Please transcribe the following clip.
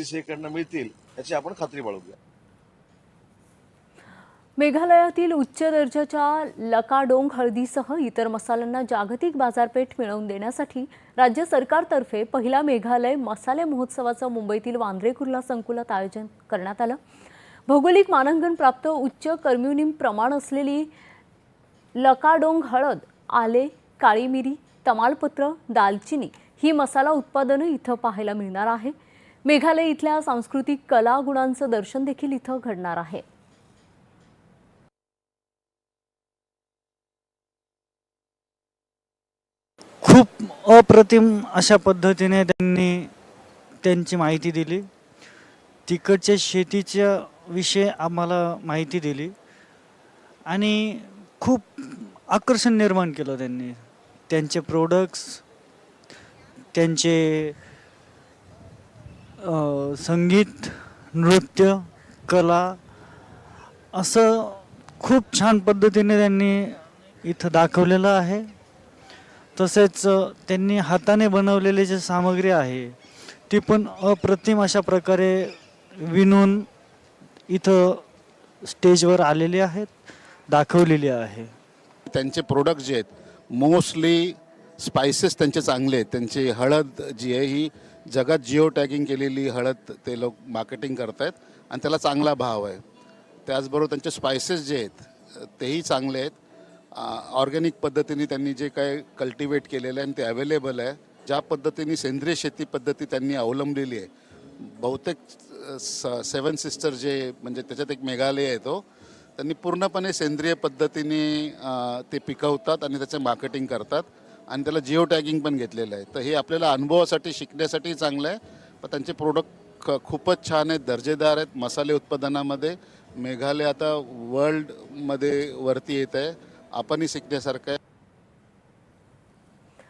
Second मिळतील याची आपण खात्री बाळगूया। मेघालयातील उच्च दर्जाच्या लकाडोंग हळदीसह इतर मसाल्यांना जागतिक बाजारपेठ मिळवून देण्यासाठी राज्य सरकारतर्फे पहिला मेघालय मसाले महोत्सवाचं मुंबईतील वांद्रे कुर्ला संकुलात आयोजन करण्यात आलं। भौगोलिक मानांकन प्राप्त उच्च कर्म्युनिन प्रमाण असलेली लकाडोंग हळद, आले, काळी मिरी, तमालपत्र, दालचिनी ही मसाला उत्पादनं इथं पाहायला मिळणार आहे। मेघालय इथल्या सांस्कृतिक कला गुणांचं दर्शन देखील इथं घडणार आहे। खूप अप्रतिम अशा पद्धतीने त्यांनी त्यांची माहिती दिली। तिकडच्या शेतीच्या विषयी आम्हाला माहिती दिली आणि खूप आकर्षण निर्माण केलं त्यांनी। त्यांचे प्रोडक्ट्स, त्यांचे संगीत, नृत्य, कला असं खूप छान पद्धतीने त्यांनी इथं दाखवलेलं आहे। तसेच त्यांनी हाताने बनवलेली जी सामग्री आहे ती पण अप्रतिम अशा प्रकारे विणून इथं स्टेजवर आलेली आहेत, दाखवलेली आहे। त्यांचे प्रोडक्ट जे आहेत मोस्टली स्पाइसेस त्यांचे चांगले आहेत। त्यांची हळद जी आहे ही जगात जिओ टॅगिंग केलेली हळद ते लोक मार्केटिंग करत आहेत आणि त्याला चांगला भाव आहे। त्याचबरोबर त्यांचे स्पाइसेस जे आहेत तेही चांगले आहेत। ऑर्गॅनिक पद्धतीने त्यांनी जे काय कल्टिवेट केलेलं आहे आणि ते अवेलेबल आहे। ज्या पद्धतीने सेंद्रिय शेती पद्धती त्यांनी अवलंबलेली आहे, बहुतेक 7 सिस्टर जे म्हणजे त्याच्यात एक मेघालय येतो, त्यांनी पूर्णपणे सेंद्रिय पद्धतीने ते पिकवतात आणि त्याचं मार्केटिंग करतात आणि त्याला जिओ टॅगिंग पण घेतलेलं आहे। तर हे आपल्याला अनुभवासाठी शिकण्यासाठी चांगलं आहे। पण त्यांचे प्रोडक्ट खूपच छान आहेत, दर्जेदार आहेत। मसाले उत्पादनामध्ये मेघालय आता वर्ल्डमध्ये वरती येत आहे। आपणही शिकण्यासारखं आहे।